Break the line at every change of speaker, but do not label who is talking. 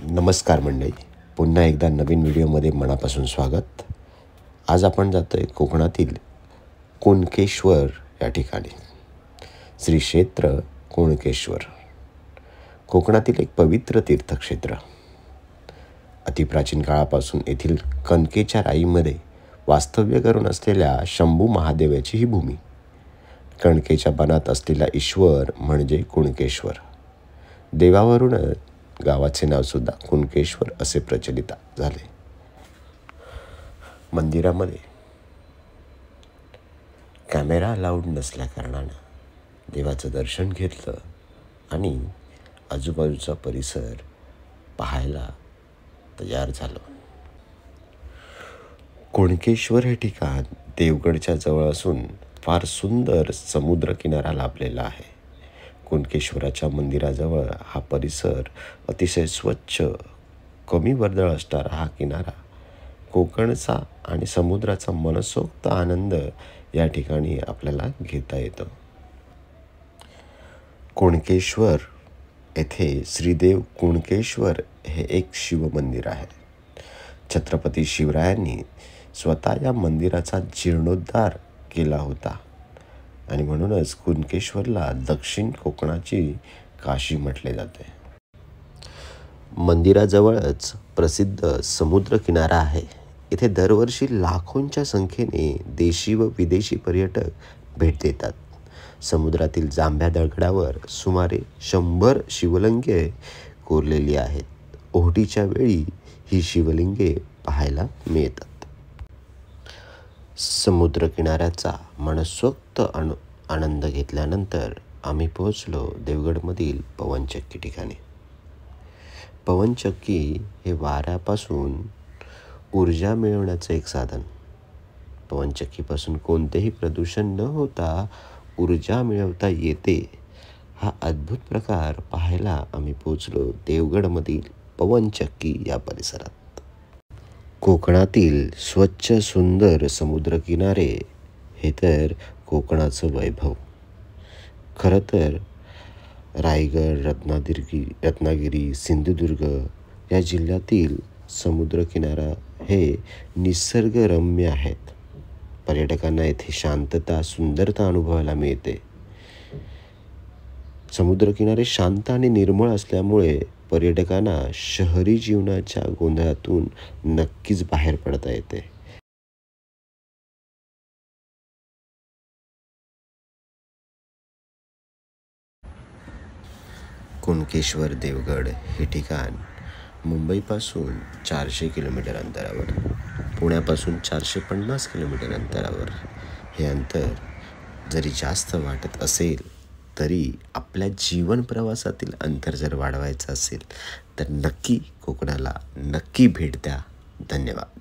नमस्कार मंडळी, पुन्हा एकदा नवीन व्हिडिओमध्ये मनापासून स्वागत. आज आपण जातोय कोकणातील कुणकेश्वर या ठिकाणी. श्री क्षेत्र कुणकेश्वर कोकणातील एक पवित्र तीर्थक्षेत्र. अतिप्राचीन काळापासून येथील कणकेच्या राईमध्ये वास्तव्य करून असलेल्या शंभू महादेवाची ही भूमी. कणकेच्या बनात असलेला ईश्वर म्हणजे कुणकेश्वर. देवावरून गावाचे नावसुद्धा कुणकेश्वर असे प्रचलित झाले. मंदिरामध्ये कॅमेरा अलाउड नसल्या कारणानं देवाचं दर्शन घेतलं आणि आजूबाजूचा परिसर पाहायला तयार झालो. कुणकेश्वर हे ठिकाण देवगडच्या जवळ असून फार सुंदर समुद्रकिनारा लाभलेला आहे. कुणकेश्वराच्या मंदिराजवळ हा परिसर अतिशय स्वच्छ, कमी वर्दळ असणारा हा किनारा कोकणचा आणि समुद्राचा मनसोक्त आनंद या ठिकाणी आपल्याला घेता येतो. कुणकेश्वर येथे श्रीदेव कुणकेश्वर हे एक शिवमंदिर आहे. छत्रपती शिवरायांनी स्वतः या मंदिराचा जीर्णोद्धार केला होता आणि म्हणूनच कुणकेश्वरला दक्षिण कोकणाची काशी म्हटले जाते. मंदिराजवळच प्रसिद्ध समुद्रकिनारा आहे. इथे दरवर्षी लाखोंच्या संख्येने देशी व विदेशी पर्यटक भेट देतात. समुद्रातील जांभ्या दगडावर सुमारे 100 शिवलिंगे कोरलेली आहेत. ओहोटीच्या वेळी ही शिवलिंगे पाहायला मिळतात. समुद्रकिनाऱ्याचा मनसोक्त आनंद घेतल्यानंतर आम्ही पोहोचलो देवगडमधील पवनचक्की ठिकाणी. पवनचक्की हे वाऱ्यापासून ऊर्जा मिळवण्याचं एक साधन. पवनचक्कीपासून कोणतेही प्रदूषण न होता ऊर्जा मिळवता येते. हा अद्भुत प्रकार पाहायला आम्ही पोहोचलो देवगडमधील पवनचक्की या परिसरात. कोकणातील स्वच्छ सुंदर समुद्रकिनारे हे तर कोकणाचं वैभव. खरं तर रायगड, रत्नागिरी, सिंधुदुर्ग या जिल्ह्यातील समुद्रकिनारा हे निसर्गरम्य आहेत. पर्यटकांना येथे शांतता, सुंदरता अनुभवायला मिळते. समुद्रकिनारे शांत आणि निर्मळ असल्यामुळे पर्यटकांना शहरी जीवनाच्या गोंधळातून नक्कीच बाहेर पडता येते. कुणकेश्वर देवगड हे ठिकाण मुंबईपासून 400 किलोमीटर अंतरावर, पुण्यापासून 450 किलोमीटर अंतरावर. हे अंतर जरी जास्त वाटत असेल तरी आपल्या जीवन प्रवासातील अंतर जर वाढवायचं असेल तर नक्की कोकणाला नक्की भेट द्या. धन्यवाद.